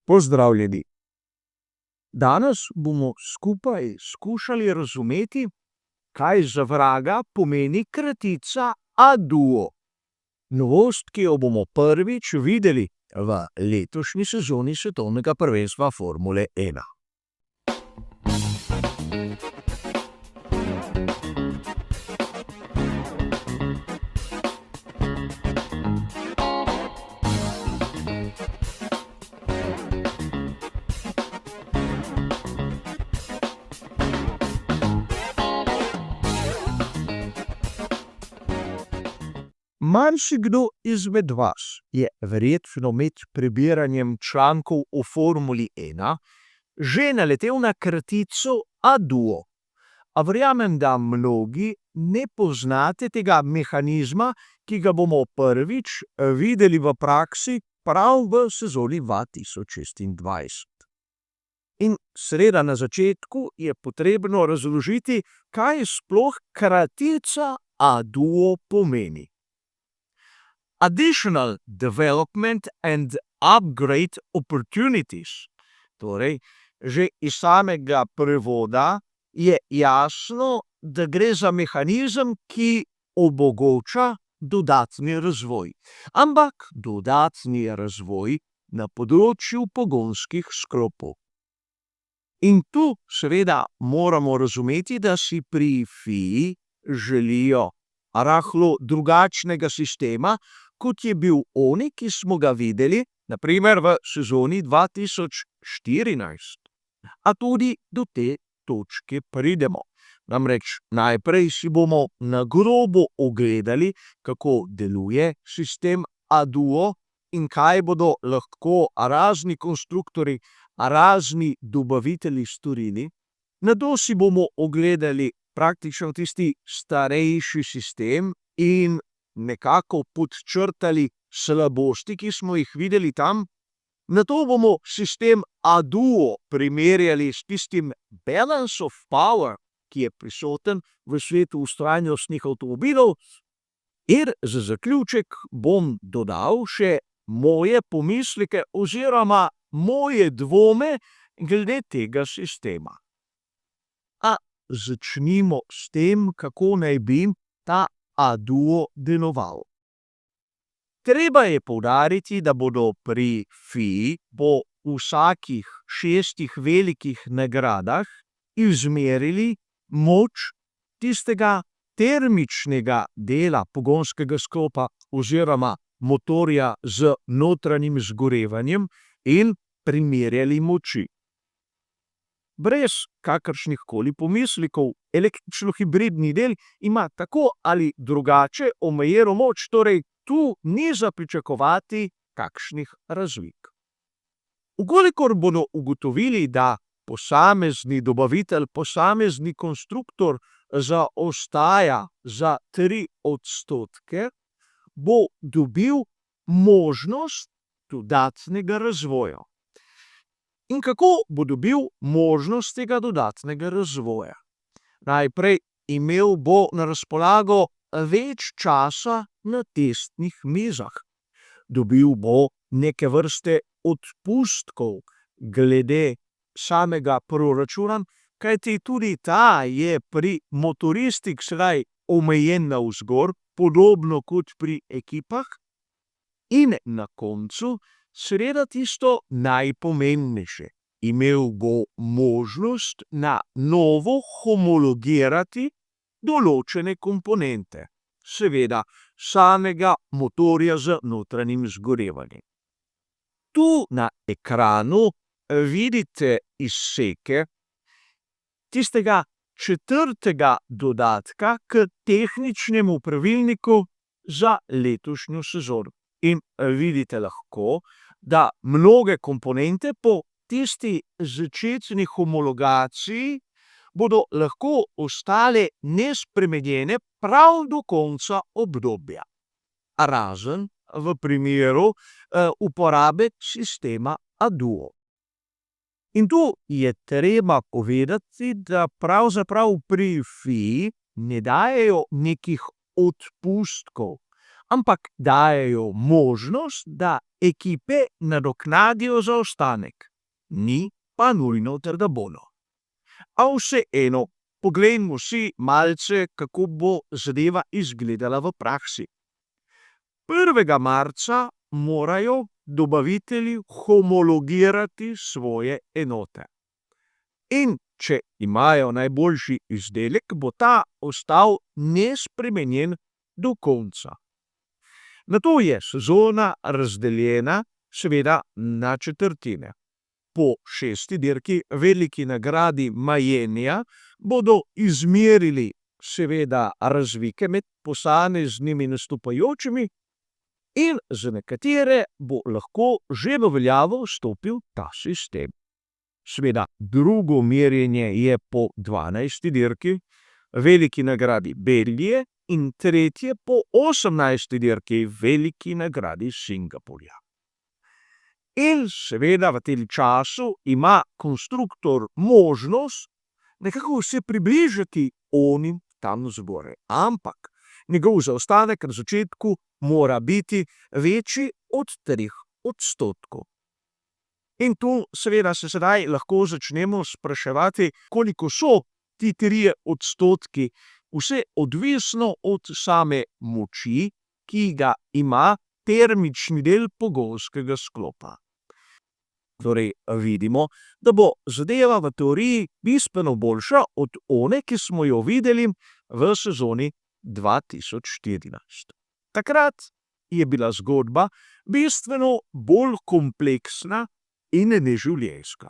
Pozdravljeni. Danes bomo skupaj skušali razumeti, kaj za vraga pomeni kratica ADUO. Novost, ki jo bomo prvič videli v letošnji sezoni svetovnega prvenstva Formule 1. Marsikdo izmed vas je verjetno med prebiranjem člankov o Formuli 1 že naletel na kratico ADUO. A verjamem, da mnogi ne poznate tega mehanizma, ki ga bomo prvič videli v praksi prav v sezoni 2026. In seveda na začetku je potrebno razložiti, kaj sploh kratica ADUO pomeni. Additional Development and Upgrade Opportunities. Torej, že iz samega prevoda je jasno, da gre za mehanizem, ki omogoča dodatni razvoj. Ampak dodatni razvoj na področju pogonskih sklopov. In tu seveda moramo razumeti, da si pri FIA želijo rahlo drugačnega sistema, kot je bil oni, ki smo ga videli, na primer v sezoni 2014. A tudi do te točke pridemo. Namreč najprej si bomo na grobo ogledali, kako deluje sistem ADUO in kaj bodo lahko razni konstruktorji, razni dobavitelji storili. Nato si bomo ogledali praktično tisti starejši sistem in nekako podčrtali slabosti, ki smo jih videli tam. Nato bomo sistem ADUO primerjali s tistim balance of power, ki je prisoten v svetu vztrajnostnih avtomobilov. In za zaključek bom dodal še moje pomisleke oziroma moje dvome glede tega sistema. A začnimo s tem, kako naj bi ta ADUO deloval. Treba je poudariti, da bodo pri FIA po vsakih 6 velikih nagradah izmerili moč tistega termičnega dela pogonskega sklopa oziroma motorja z notranjim zgorevanjem in primerjali moči. Brez kakršnihkoli pomislekov, električno-hibridni del ima tako ali drugače omejeno moč, torej tu ni za pričakovati kakšnih razlik. Ukolikor bodo ugotovili, da posamezni dobavitelj, posamezni konstruktor zaostaja za 3%, bo dobil možnost dodatnega razvoja. In kako bo dobil možnost tega dodatnega razvoja? Najprej imel bo na razpolago več časa na testnih mizah. Dobil bo neke vrste odpustkov glede samega proračuna, kajti tudi ta je pri motoristih sedaj omejen navzgor, podobno kot pri ekipah. In na koncu seveda tisto najpomembnejše. Imel bo možnost na novo homologirati določene komponente. Seveda samega motorja z notranjim zgorevanjem. Tu na ekranu vidite izseke tistega 4. dodatka k tehničnemu pravilniku za letošnjo sezono. In vidite lahko, da mnoge komponente po tisti začetni homologaciji bodo lahko ostale nespremenjene prav do konca obdobja. Razen v primeru uporabe sistema ADUO. In tu je treba povedati, da pravzaprav pri FIA ne dajejo nekih odpustkov, ampak dajejo možnost, da ekipe nadoknadijo zaostanek, ni pa nujno, da bodo. A vseeno, poglejmo si malce, kako bo zadeva izgledala v praksi. 1. marca morajo dobavitelji homologirati svoje enote. In če imajo najboljši izdelek, bo ta ostal nespremenjen do konca. Nato je sezona razdeljena seveda na četrtine. Po 6. dirki, veliki nagradi Majenija, bodo izmerili seveda razlike med posameznimi nastopajočimi in za nekatere bo lahko že v veljavo stopil ta sistem. Seveda, drugo merjenje je po 12. dirki, veliki nagradi Belgije, in tretje po 18. dirki, veliki nagradi Singapurja. In seveda v tem času ima konstruktor možnost nekako se približati onim tam zgoraj. Ampak njegov zaostanek na začetku mora biti večji od 3%. In tu seveda se sedaj lahko začnemo spraševati, koliko so ti 3%, vse odvisno od same moči, ki ga ima termični del pogonskega sklopa. Torej vidimo, da bo zadeva v teoriji bistveno boljša od one, ki smo jo videli v sezoni 2014. Takrat je bila zgodba bistveno bolj kompleksna in neživljenjska.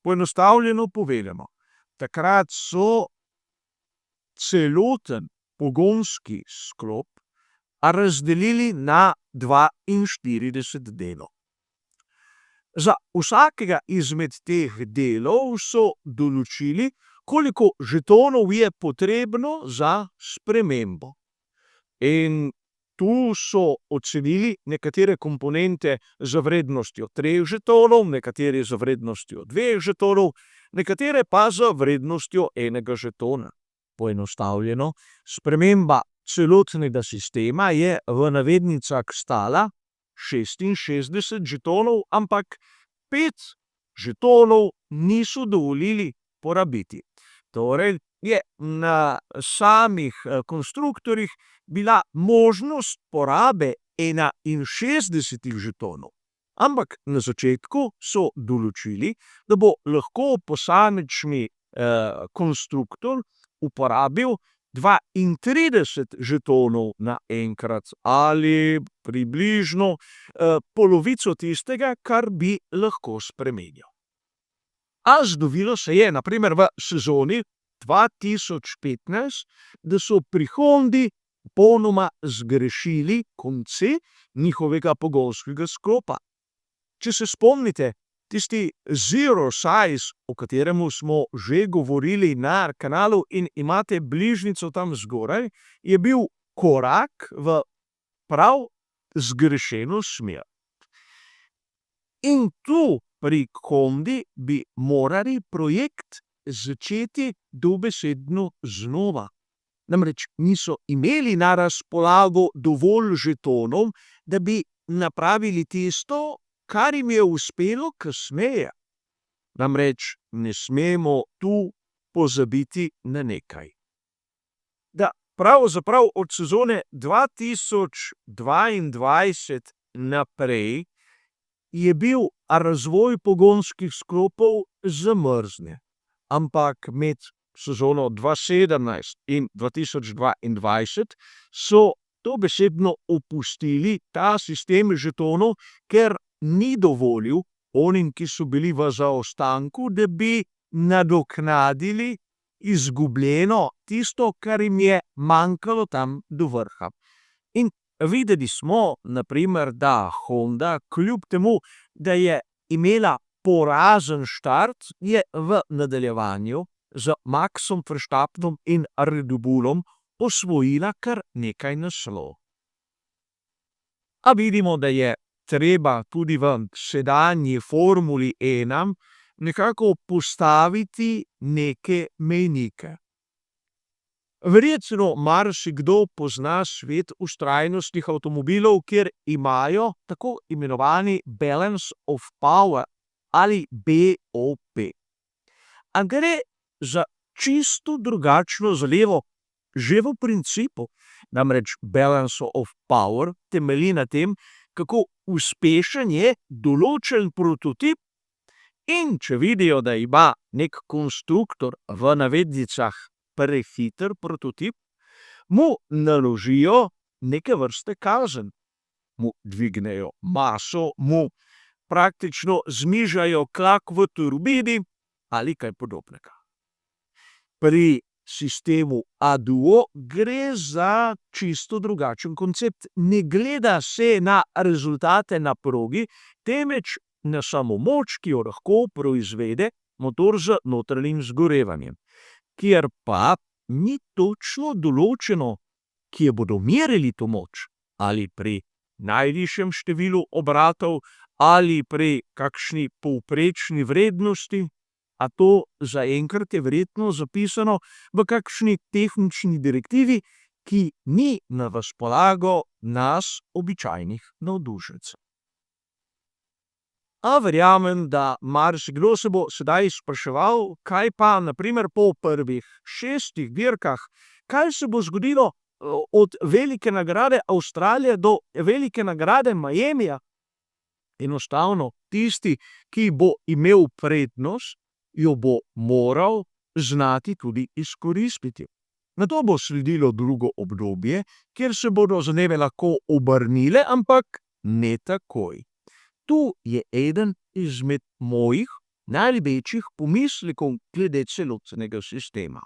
Poenostavljeno povedano, takrat so celoten pogonski sklop razdelili na 42 delov. Za vsakega izmed teh delov so določili, koliko žetonov je potrebno za spremembo. In tu so ocenili nekatere komponente z vrednostjo 3 žetonov, nekatere z vrednostjo 2 žetonov, nekatere pa z vrednostjo 1 žetona. Poenostavljeno, sprememba celotnega sistema je v navednicah stala 66 žetonov, ampak 5 žetonov niso dovolili porabiti. Torej je na samih konstruktorjih bila možnost porabe 61 žetonov. Ampak na začetku so določili, da bo lahko posamečni konstruktor uporabil 32 žetonov naenkrat ali približno polovico tistega, kar bi lahko spremenil. A zgodilo se je, na primer v sezoni 2015, da so pri Hondi popolnoma zgrešili konce njihovega pogonskega sklopa. Če se spomnite, tisti Zero Size, o kateremu smo že govorili na kanalu in imate bližnjico tam zgoraj, je bil korak v prav zgrešeno smer. In tu pri Hondi bi morali projekt začeti dobesedno znova. Namreč niso imeli na razpolago dovolj žetonov, da bi napravili tisto, kar jim je uspelo kasneje. Namreč ne smemo tu pozabiti na nekaj. Da pravzaprav od sezone 2022 naprej je bil razvoj pogonskih sklopov zamrznjen. Ampak med sezono 2017 in 2022 so dobesedno opustili ta sistem žetonov, ker ni dovolil onim, ki so bili v zaostanku, da bi nadoknadili izgubljeno tisto, kar jim je manjkalo tam do vrha. In videli smo, na primer, da Honda, kljub temu, da je imela porazen štart, je v nadaljevanju z Maxom Verstappenom in Red Bullom osvojila kar nekaj naslovov. A vidimo, da je treba tudi v sedanji Formuli 1 nekako postaviti neke mejnike. Verjetno marsikdo pozna svet vztrajnostnih avtomobilov, kjer imajo tako imenovani balance of power ali BOP. A gre za čisto drugačno zadevo že v principu. Namreč balance of power temelji na tem, kako uspešen je določen prototip, in če vidijo, da ima nek konstruktor v navednicah prehiter prototip, mu naložijo neke vrste kazen. Mu dvignejo maso, mu praktično znižajo tlak v turbini ali kaj podobnega. Pri sistemu A-duo gre za čisto drugačen koncept. Ne gleda se na rezultate na progi, temveč na samo moč, ki jo lahko proizvede motor z notranjim zgorevanjem, kjer pa ni točno določeno, kje bodo merili to moč, ali pri najvišjem številu obratov, ali pri kakšni povprečni vrednosti, a to zaenkrat je verjetno zapisano v kakšni tehnični direktivi, ki ni na razpolago nas, običajnih navdušencev. A verjamem, da marsikdo se bo sedaj spraševal, kaj pa na primer po prvih 6 dirkah, kaj se bo zgodilo od velike nagrade Avstralije do velike nagrade Miamija. Enostavno, tisti, ki bo imel prednost, jo bo moral znati tudi izkoristiti. Nato bo sledilo drugo obdobje, kjer se bodo zadeve lahko obrnile, ampak ne takoj. Tu je eden izmed mojih največjih pomislekov glede celotnega sistema.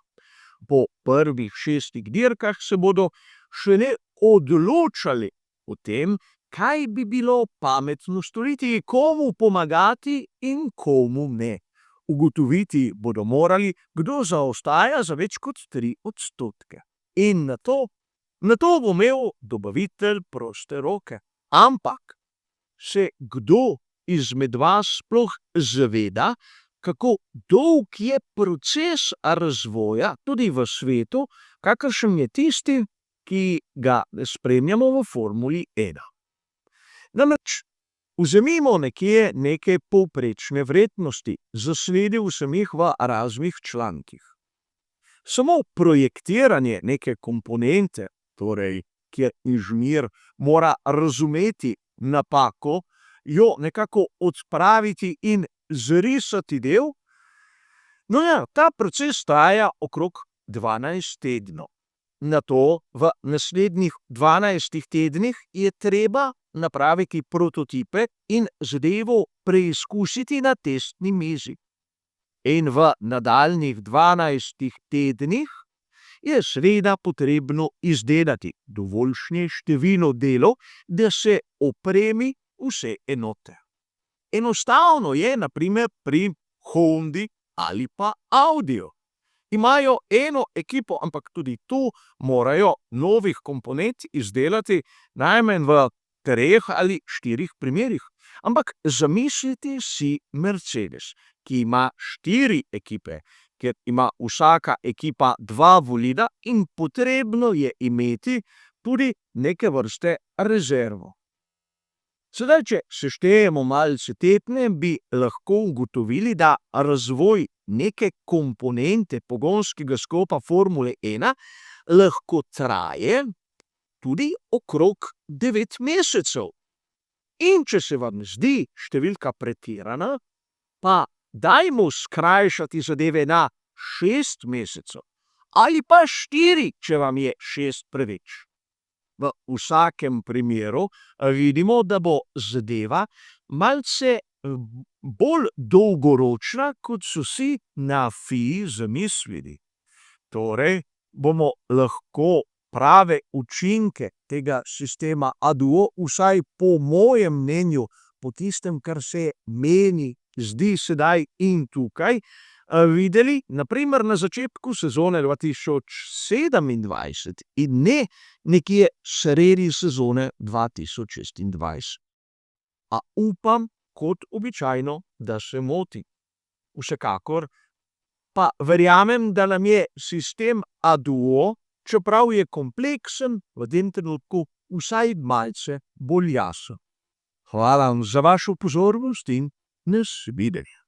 Po prvih 6 dirkah se bodo šele odločali o tem, kaj bi bilo pametno storiti, komu pomagati in komu ne. Ugotoviti bodo morali, kdo zaostaja za več kot 3%. In nato bo imel dobavitelj proste roke. Ampak se kdo izmed vas sploh zaveda, kako dolg je proces razvoja tudi v svetu, kakršen je tisti, ki ga spremljamo v Formuli 1. Namreč vzemimo nekje neke povprečne vrednosti, zasledil sem jih v raznih člankih. Samo projektiranje neke komponente, torej, kjer inženir mora razumeti napako, jo nekako odpraviti in zrisati del, ta proces traja okrog 12 tednov. Nato v naslednjih 12 tednih je treba napraviti prototipe in zadevo preizkusiti na testni mizi. In v nadaljnjih 12 tednih je seveda potrebno izdelati dovoljšnje število delov, da se opremi vse enote. Enostavno je, na primer, pri Hondi ali pa Audiju. Imajo eno ekipo, ampak tudi tu morajo novih komponent izdelati najmanj v 3 ali 4 primerih. Ampak zamislite si Mercedes, ki ima 4 ekipe, ker ima vsaka ekipa 2 bolida in potrebno je imeti tudi neke vrste rezervo. Sedaj, če seštejemo malce tedne, bi lahko ugotovili, da razvoj neke komponente pogonskega sklopa Formule 1 lahko traje tudi okrog 9 mesecev. In če se vam zdi številka pretirana, pa dajmo skrajšati zadeve na 6 mesecev ali pa 4, če vam je 6 preveč. V vsakem primeru vidimo, da bo zadeva malce bolj dolgoročna, kot so si na FIA zamislili. Torej, bomo lahko prave učinke tega sistema A-duo, vsaj po mojem mnenju, po tistem, kar se meni zdi sedaj in tukaj, videli, na primer na začetku sezone 2027 in ne nekje sredi sezone 2026. A upam, kot običajno, da se motim. Vsekakor pa verjamem, da nam je sistem A-duo čeprav je kompleksen, v tem trenutku vsaj malce bolj jasen. Hvala vam za vašo pozornost in nasvidenje.